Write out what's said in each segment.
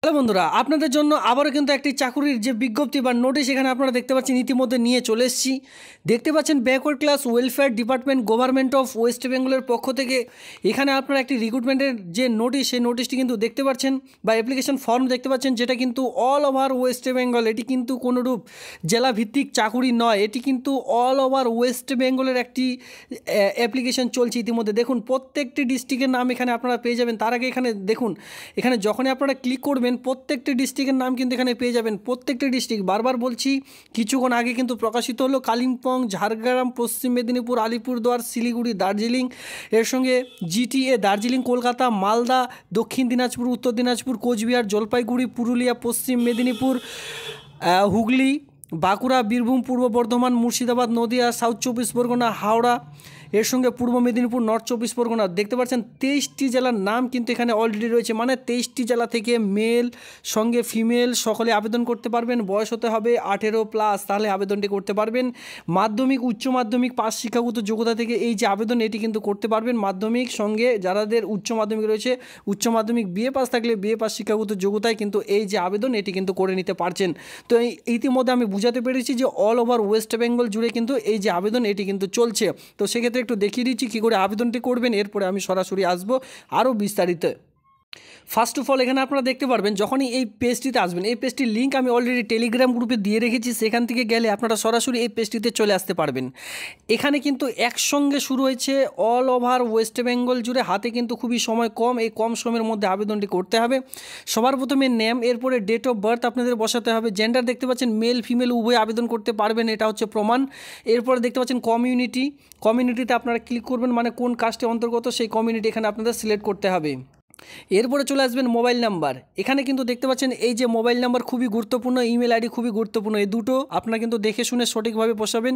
Hello বন্ধুরা, আপনাদের জন্য আবারও কিন্তু একটি চাকুরির যে বিজ্ঞপ্তি বা নোটিশ এখানে আপনারা দেখতে পাচ্ছেন ইতিমধ্যে নিয়ে চলে এসেছি। দেখতে পাচ্ছেন backward class welfare department government of West বেঙ্গলের পক্ষ থেকে এখানে আপনারা একটি রিক্রুটমেন্টের যে নোটিশ সেই নোটিশটি কিন্তু দেখতে পাচ্ছেন বা অ্যাপ্লিকেশন ফর্ম দেখতে পাচ্ছেন, যেটা কিন্তু অল ওভার ওয়েস্ট বেঙ্গল। এটি কিন্তু কোনোরূপ জেলাভিত্তিক চাকুরি নয়, এটি কিন্তু অল ওভার ওয়েস্ট বেঙ্গলের একটি অ্যাপ্লিকেশন চলছে ইতিমধ্যে। দেখুন প্রত্যেকটি ডিস্ট্রিক্টের নাম এখানে আপনারা পেয়ে যাবেন। তার আগে এখানে দেখুন, এখানে যখনই আপনারা ক্লিক করবেন প্রত্যেকটি ডিস্ট্রিক্টের নাম কিন্তু এখানে পেয়ে যাবেন। প্রত্যেকটি ডিস্ট্রিক্ট বারবার বলছি, কিছুক্ষণ আগে কিন্তু প্রকাশিত হলো কালিম্পং, ঝাড়গ্রাম, পশ্চিম মেদিনীপুর, আলিপুরদুয়ার, শিলিগুড়ি, দার্জিলিং, এর সঙ্গে জিটিএ দার্জিলিং, কলকাতা, মালদা, দক্ষিণ দিনাজপুর, উত্তর দিনাজপুর, কোচবিহার, জলপাইগুড়ি, পুরুলিয়া, পশ্চিম মেদিনীপুর, হুগলি, বাঁকুড়া, বীরভূম, পূর্ব বর্ধমান, মুর্শিদাবাদ, নদিয়া, সাউথ চব্বিশ পরগনা, হাওড়া, এর সঙ্গে পূর্ব মেদিনীপুর, নর্থ চব্বিশ পরগনা। দেখতে পাচ্ছেন 23টি জেলার নাম কিন্তু এখানে অলরেডি রয়েছে, মানে 23টি জেলা থেকে মেল সঙ্গে ফিমেল সকলে আবেদন করতে পারবেন। বয়স হতে হবে 18+, তাহলে আবেদনটি করতে পারবেন। মাধ্যমিক, উচ্চ মাধ্যমিক পাস শিক্ষাগত যোগ্যতা থেকে এই যে আবেদন এটি কিন্তু করতে পারবেন। মাধ্যমিক সঙ্গে যাদের উচ্চ মাধ্যমিক রয়েছে, উচ্চ মাধ্যমিক বিএ পাস থাকলে বিএ পাস শিক্ষাগত যোগ্যতায় কিন্তু এই যে আবেদন এটি কিন্তু করে নিতে পারছেন। তো ইতিমধ্যে আমি বুঝাতে পেরেছি যে অল ওভার ওয়েস্ট বেঙ্গল জুড়ে কিন্তু এই যে আবেদন এটি কিন্তু চলছে। তো সেক্ষেত্রে একটু দেখিয়ে দিচ্ছি কী করে আবেদনটি করবেন, এরপরে আমি সরাসরি আসবো আরও বিস্তারিত। ফার্স্ট অফ অল এখানে আপনারা দেখতে পারবেন, যখনই এই পেজটিতে আসবেন, এই পেজটির লিঙ্ক আমি অলরেডি টেলিগ্রাম গ্রুপে দিয়ে রেখেছি, সেখান থেকে গেলে আপনারা সরাসরি এই পেজটিতে চলে আসতে পারবেন। এখানে কিন্তু একসঙ্গে শুরু হয়েছে অল ওভার ওয়েস্ট বেঙ্গল জুড়ে, হাতে কিন্তু খুবই সময় কম, এই কম সময়ের মধ্যে আবেদনটি করতে হবে। সবার প্রথমে নেম, এরপরে ডেট অফ বার্থ আপনাদের বসাতে হবে। জেন্ডার দেখতে পাচ্ছেন মেল ফিমেল উভয় আবেদন করতে পারবেন, এটা হচ্ছে প্রমাণ। এরপরে দেখতে পাচ্ছেন কমিউনিটিতে আপনারা ক্লিক করবেন, মানে কোন কাস্টে অন্তর্গত সেই কমিউনিটি এখানে আপনাদের সিলেক্ট করতে হবে। এরপরে চলে আসবেন মোবাইল নাম্বার। এখানে কিন্তু দেখতে পাচ্ছেন এই যে মোবাইল নাম্বার খুবই গুরুত্বপূর্ণ, ইমেল আইডি খুবই গুরুত্বপূর্ণ, এই দুটো আপনারা কিন্তু দেখে শুনে সঠিকভাবে বসাবেন।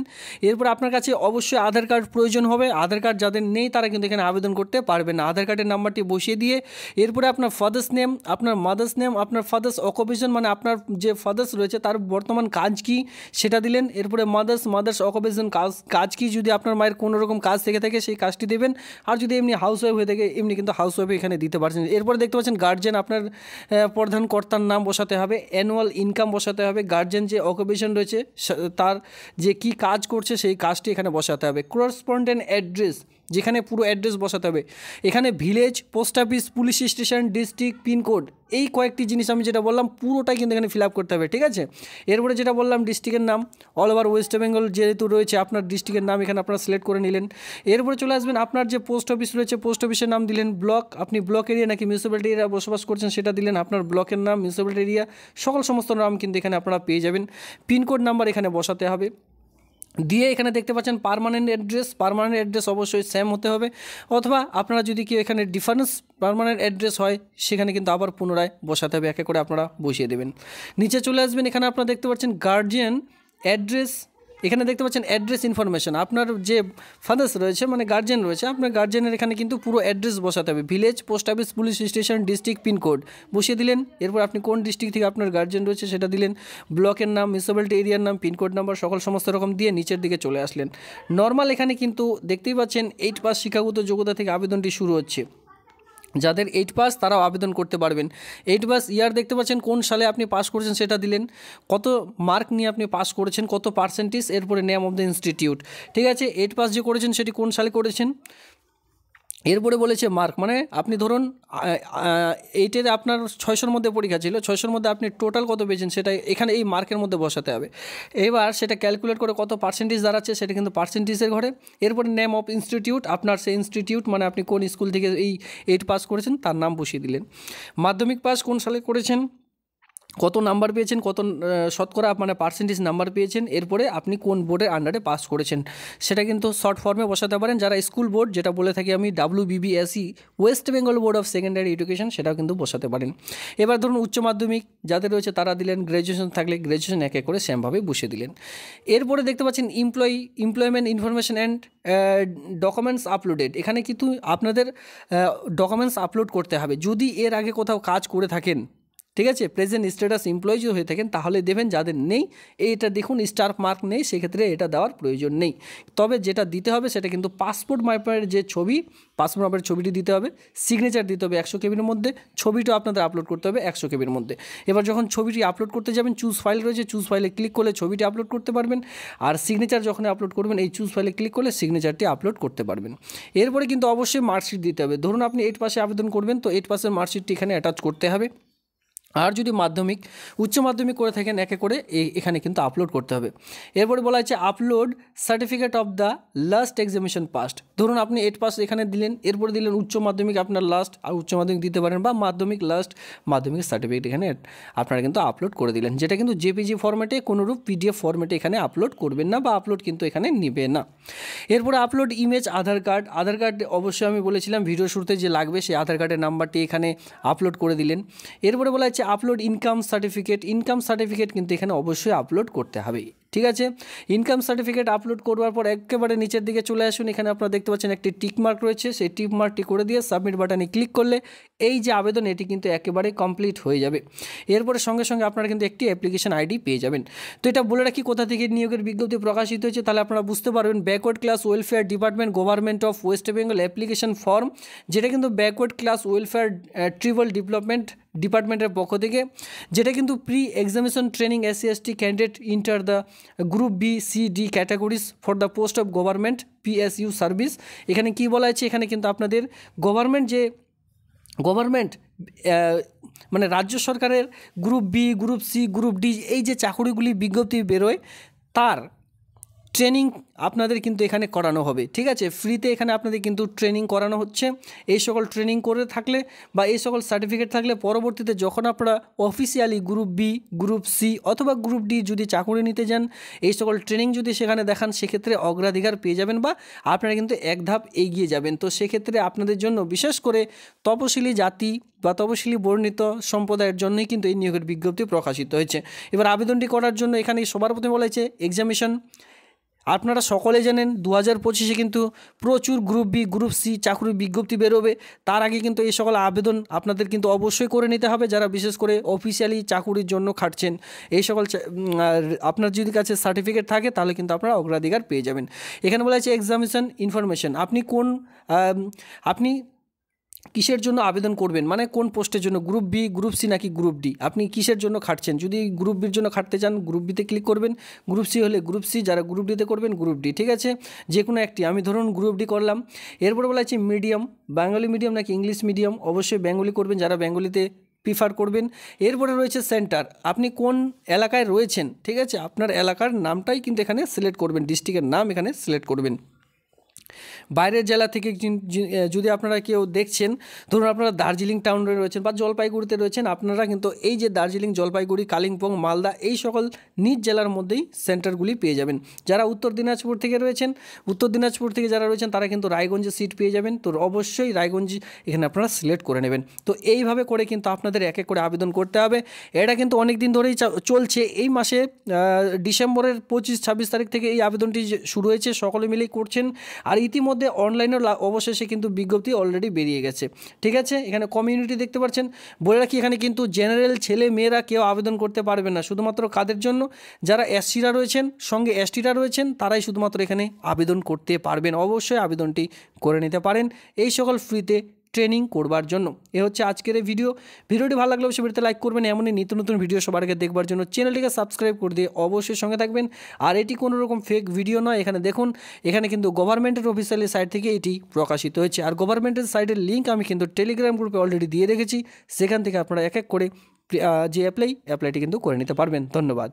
এরপর আপনার কাছে অবশ্যই আধার কার্ড প্রয়োজন হবে। আধার কার্ড যাদের নেই তারা কিন্তু এখানে আবেদন করতে পারবেন না। আধার কার্ডের নাম্বারটি বসিয়ে দিয়ে এরপরে আপনার ফাদার্স নেম, আপনার মাদার্স নেম, আপনার ফাদার্স অকুপেশন, মানে আপনার যে ফাদার্স রয়েছে তার বর্তমান কাজ কি সেটা দিলেন। এরপরে মাদার্স অকুপেশন কাজ কি, যদি আপনার মায়ের কোনো রকম কাজ থেকে থাকে সেই কাজটি দেবেন। আর যদি এমনি হাউস ওয়াইফ হয়ে থাকে এমনি কিন্তু হাউস ওয়াইফ এখানে দিতে পারছেন। এরপরে দেখতে পাচ্ছেন গার্জেন, আপনার প্রধান কর্তার নাম বসাতে হবে। অ্যানুয়াল ইনকাম বসাতে হবে। গার্জেন যে অকুপেশন রয়েছে তার যে কি কাজ করছে সেই কাজটি এখানে বসাতে হবে। করসপন্ডেন্ট অ্যাড্রেস, যেখানে পুরো অ্যাড্রেস বসাতে হবে। এখানে village, post office, police station, district, pincode, এই কয়েকটি জিনিস আমি যেটা বললাম পুরোটাই কিন্তু এখানে ফিল আপ করতে হবে, ঠিক আছে। এরপরে যেটা বললাম ডিস্ট্রিক্টের নাম, অল ওভার ওয়েস্ট বেঙ্গল যেহেতু রয়েছে আপনার ডিস্ট্রিক্টের নাম এখানে আপনারা সিলেক্ট করে নিলেন। এরপরে চলে আসবেন আপনার যে পোস্ট অফিস রয়েছে পোস্ট অফিসের নাম দিলেন। ব্লক, আপনি ব্লক এরিয়া নাকি মিউনিসিপ্যালিটি এরিয়া বসবাস করছেন সেটা দিলেন। আপনার ব্লকের নাম, মিউনিসিপ্যালিটি এরিয়া, সমস্ত নাম কিন্তু এখানে আপনারা পেয়ে যাবেন। পিনকোড নাম্বার এখানে বসাতে হবে। দিয়ে এখানে দেখতে পাচ্ছেন পার্মানেন্ট অ্যাড্রেস অবশ্যই সেম হতে হবে, অথবা আপনারা যদি কি এখানে ডিফারেন্স পার্মানেন্ট অ্যাড্রেস হয় সেখানে কিন্তু আবার পুনরায় বসাতে হবে, একে করে আপনারা বসিয়ে দেবেন। নিচে চলে আসবেন, এখানে আপনারা দেখতে পাচ্ছেন গার্জিয়ান অ্যাড্রেস। এখানে দেখতে পাচ্ছেন অ্যাড্রেস ইনফরমেশন, আপনার যে ফাদার্স রয়েছে মানে গার্জেন রয়েছে, আপনার গার্জেনের এখানে কিন্তু পুরো অ্যাড্রেস বসাতে হবে। Village, post office, police station, district, pincode বসিয়ে দিলেন। এরপর আপনি কোন ডিস্ট্রিক্ট থেকে আপনার গার্জেন রয়েছে সেটা দিলেন। ব্লকের নাম, মিউনিসিপ্যালিটি এরিয়ার নাম, পিনকোড নাম্বার, সমস্ত রকম দিয়ে নিচের দিকে চলে আসলেন। নর্মাল এখানে কিন্তু দেখতেই পাচ্ছেন 8 পাস শিক্ষাগত যোগ্যতা থেকে আবেদনটি শুরু হচ্ছে। যাদের 8 পাস তারাও আবেদন করতে পারবেন। 8 পাস ইয়ার দেখতে পাচ্ছেন কোন সালে আপনি পাস করেছেন সেটা দিলেন, কত মার্ক নিয়ে আপনি পাস করেছেন, কত পার্সেন্টেজ, এরপরে নেম অফ দ্য ইনস্টিটিউট, ঠিক আছে। 8 পাস যে করেছেন সেটি কোন সালে করেছেন। এরপরে বলেছে মার্ক, মানে আপনি ধরুন 8-এর আপনার 600-র মধ্যে পরীক্ষা ছিল, 600-র মধ্যে আপনি টোটাল কত পেয়েছেন সেটা এখানে এই মার্কের মধ্যে বসাতে হবে। এবার সেটা ক্যালকুলেট করে কত পার্সেন্টেজ দাঁড়াচ্ছে সেটা কিন্তু পার্সেন্টেজের ঘরে। এরপরে নেম অফ ইনস্টিটিউট, আপনার সেই ইনস্টিটিউট মানে আপনি কোন স্কুল থেকে এই 8 পাস করেছেন তার নাম বসিয়ে দিলেন। মাধ্যমিক পাস কোন সালে করেছেন, কত নাম্বার পেয়েছেন, কত শতকরা মানে পার্সেন্টেজ নাম্বার পেয়েছেন, এরপরে আপনি কোন বোর্ডের আন্ডারে পাস করেছেন সেটা কিন্তু শর্ট ফর্মে বসাতে পারেন। যারা স্কুল বোর্ড যেটা বলে থাকি আমি WBBSE, West Bengal board of secondary education, সেটাও কিন্তু বসাতে পারেন। এবার ধরুন উচ্চ মাধ্যমিক যাদের রয়েছে তারা দিলেন, গ্র্যাজুয়েশন থাকলে গ্র্যাজুয়েশন এক এক করে সেমভাবেই বসিয়ে দিলেন। এরপরে দেখতে পাচ্ছেন employment information and documents uploaded. এখানে কিন্তু আপনাদের ডকুমেন্টস আপলোড করতে হবে। যদি এর আগে কোথাও কাজ করে থাকেন, ঠিক আছে, প্রেজেন্ট স্ট্যাটাস এমপ্লয়ি যদি হয়ে থাকেন তাহলে দেবেন, যাদের নেই এইটা দেখুন স্টার মার্ক নেই, সেক্ষেত্রে এটা দেওয়ার প্রয়োজন নেই। তবে যেটা দিতে হবে সেটা কিন্তু পাসপোর্ট মাপের যে ছবি, পাসপোর্ট মাপের ছবিটি দিতে হবে, সিগনেচার দিতে হবে 100 কেবির মধ্যে, ছবিটাও আপনাদের আপলোড করতে হবে 100 কেবির মধ্যে। এবার যখন ছবিটি আপলোড করতে যাবেন, চুজ ফাইল রয়েছে, চুজ ফাইলে ক্লিক করলে ছবিটি আপলোড করতে পারবেন, আর সিগনেচার যখন আপলোড করবেন এই চুজ ফাইলে ক্লিক করলে সিগনেচারটি আপলোড করতে পারবেন। এরপরে কিন্তু অবশ্যই মার্কশিট দিতে হবে। ধরুন আপনি 8 পাসে আবেদন করবেন, তো 8 পাসের মার্কশিটটি এখানে অ্যাটাচ করতে হবে। আর যদি মাধ্যমিক উচ্চ মাধ্যমিক করে থাকেন একে করে এখানে কিন্তু আপলোড করতে হবে। এরপরে বলা হচ্ছে upload certificate of the last examination past. ধরুন আপনি 8 পাস এখানে দিলেন, এরপরে দিলেন উচ্চ মাধ্যমিক আপনার লাস্ট, আর উচ্চ মাধ্যমিক দিতে পারেন, বা মাধ্যমিক লাস্ট, মাধ্যমিক সার্টিফিকেট এখানে আপনারা কিন্তু আপলোড করে দিলেন, যেটা কিন্তু জেপিজি ফরম্যাটে, কোনোরূপ পিডিএফ ফরম্যাটে এখানে আপলোড করবেন না, বা আপলোড কিন্তু এখানে নেবে না। এরপরে আপলোড ইমেজ আধার কার্ড। আধার কার্ড অবশ্যই আমি বলেছিলাম ভিডিও শুরুতে যে লাগবে, সেই আধার কার্ডের নাম্বারটি এখানে আপলোড করে দিলেন। এরপরে বলা হচ্ছে upload income certificate. Income certificate কিন্তু এখানে অবশ্যই আপলোড করতে হবে, ঠিক আছে। ইনকাম সার্টিফিকেট আপলোড করবার পর একেবারে নিচের দিকে চলে আসুন, এখানে আপনারা দেখতে পাচ্ছেন একটি টিক মার্ক রয়েছে, সেই টিক মার্কটি করে দিয়ে সাবমিট বাটনে ক্লিক করলে এই যে আবেদন এটি কিন্তু একেবারে কমপ্লিট হয়ে যাবে। এরপরে সঙ্গে সঙ্গে আপনারা কিন্তু একটি অ্যাপ্লিকেশন আইডি পেয়ে যাবেন। তো এটা বলে রাখি কোথা থেকে নিয়োগের বিজ্ঞপ্তি প্রকাশিত হয়েছে, তাহলে আপনারা বুঝতে পারবেন। Backward class welfare department government of West Bengal application form, যেটা কিন্তু backward class welfare tribal development ডিপার্টমেন্টের পক্ষ থেকে, যেটা কিন্তু pre examination training SC ST candidate enter the group B C D categories for the post of government PSU service. এখানে কি বলা আছে, এখানে কিন্তু আপনাদের গভর্নমেন্ট মানে রাজ্য সরকারের group B, group C, group D এই যে চাকরিগুলি বিজ্ঞপ্তি বেরোয় তার ট্রেনিং আপনাদের কিন্তু এখানে করানো হবে, ঠিক আছে। ফ্রিতে এখানে আপনাদের কিন্তু ট্রেনিং করানো হচ্ছে। এই সকল ট্রেনিং করে থাকলে বা এই সকল সার্টিফিকেট থাকলে পরবর্তীতে যখন আপনারা officially group B, group C অথবা গ্রুপ D যদি চাকরি নিতে যান, এই সকল ট্রেনিং যদি সেখানে দেখান, সেক্ষেত্রে অগ্রাধিকার পেয়ে যাবেন, বা আপনারা কিন্তু এক ধাপ এগিয়ে যাবেন। তো সেক্ষেত্রে আপনাদের জন্য বিশেষ করে তপশিলি জাতি বা তপশিলি বর্ণিত সম্প্রদায়ের জন্যই কিন্তু এই নিয়োগের বিজ্ঞপ্তি প্রকাশিত হয়েছে। এবার আবেদনটি করার জন্য এখানে সবার প্রথমে বলা হয়েছে এক্সামিনেশন। আপনারা সকলে জানেন 2025-এ কিন্তু প্রচুর গ্রুপ B, গ্রুপ C চাকরির বিজ্ঞপ্তি বেরোবে। তার আগে কিন্তু এই সকল আবেদন আপনাদের কিন্তু অবশ্যই করে নিতে হবে, যারা বিশেষ করে অফিসিয়ালি চাকরির জন্য খাটছেন। এই সকল আপনার যদি কাছে সার্টিফিকেট থাকে তাহলে কিন্তু আপনারা অগ্রাধিকার পেয়ে যাবেন। এখানে বলা হয়েছে এক্সামিনেশন ইনফরমেশন। আপনি কিসের জন্য আবেদন করবেন, মানে কোন পোস্টের জন্য, গ্রুপ B, গ্রুপ C নাকি গ্রুপ D, আপনি কিসের জন্য খাটছেন। যদি গ্রুপ Bর জন্য খাটতে চান গ্রুপ Bতে ক্লিক করবেন, গ্রুপ C হলে গ্রুপ C, যারা গ্রুপ Dতে করবেন গ্রুপ D, ঠিক আছে। যে কোনো একটি, আমি ধরুন গ্রুপ D করলাম। এরপরে বলা হচ্ছে মিডিয়াম, বাঙালি মিডিয়াম নাকি ইংলিশ মিডিয়াম, অবশ্যই বেঙ্গলি করবেন যারা বেঙ্গলিতে প্রিফার করবেন। এরপরে রয়েছে সেন্টার, আপনি কোন এলাকায় রয়েছেন, ঠিক আছে, আপনার এলাকার নামটাই কিন্তু এখানে সিলেক্ট করবেন, ডিস্ট্রিক্টের নাম এখানে সিলেক্ট করবেন। বাইরের জেলা থেকে যদি আপনারা কেউ দেখছেন, ধরুন আপনারা দার্জিলিং টাউনে রয়েছেন বা জলপাইগুড়িতে রয়েছেন, আপনারা কিন্তু এই যে দার্জিলিং, জলপাইগুড়ি, কালিম্পং, মালদা এই সকল নিজ জেলার মধ্যেই সেন্টারগুলি পেয়ে যাবেন। যারা উত্তর দিনাজপুর থেকে রয়েছেন, উত্তর দিনাজপুর থেকে যারা রয়েছেন তারা কিন্তু রায়গঞ্জে সিট পেয়ে যাবেন। তো অবশ্যই রায়গঞ্জ এখানে আপনারা সিলেক্ট করে নেবেন। তো এইভাবে করে কিন্তু আপনাদের এক এক করে আবেদন করতে হবে। এটা কিন্তু অনেক দিন ধরেই চলছে। এই মাসে ডিসেম্বরের 25-26 তারিখ থেকে এই আবেদনটি শুরু হয়েছে, সকলে মিলেই করছেন। আর ইতিমধ্যে অনলাইনে অবশেষে কিন্তু বিজ্ঞপ্তি অলরেডি বেরিয়ে গেছে, ঠিক আছে। এখানে কমিউনিটি দেখতে পাচ্ছেন। বলে রাখি এখানে কিন্তু জেনারেল ছেলে মেয়েরা কেউ আবেদন করতে পারবে না, শুধুমাত্র কাদের জন্য, যারা SCরা রয়েছেন, সঙ্গে STরা রয়েছেন, তারাই শুধুমাত্র এখানে আবেদন করতে পারবেন। অবশ্যই আবেদনটি করে নিতে পারেন এই সকল ফ্রিতে ট্রেনিং করবার জন্য। এ হচ্ছে আজকের এই ভিডিওটি ভালো লাগলে অবশ্যই ভিডিওতে লাইক করবেন। এমনই নিত্য নতুন ভিডিও সবার আগে দেখবার জন্য চ্যানেলটিকে সাবস্ক্রাইব করে দিয়ে অবশ্যই সঙ্গে থাকবেন। আর এটি কোনো রকম ফেক ভিডিও নয়। এখানে দেখুন, এখানে কিন্তু গভর্নমেন্টের অফিসিয়ালি সাইট থেকে এটি প্রকাশিত হয়েছে। আর গভর্নমেন্টের সাইটের লিঙ্ক আমি কিন্তু টেলিগ্রাম গ্রুপে অলরেডি দিয়ে রেখেছি, সেখান থেকে আপনারা এক এক করে যে অ্যাপ্লাইটি কিন্তু করে নিতে পারবেন। ধন্যবাদ।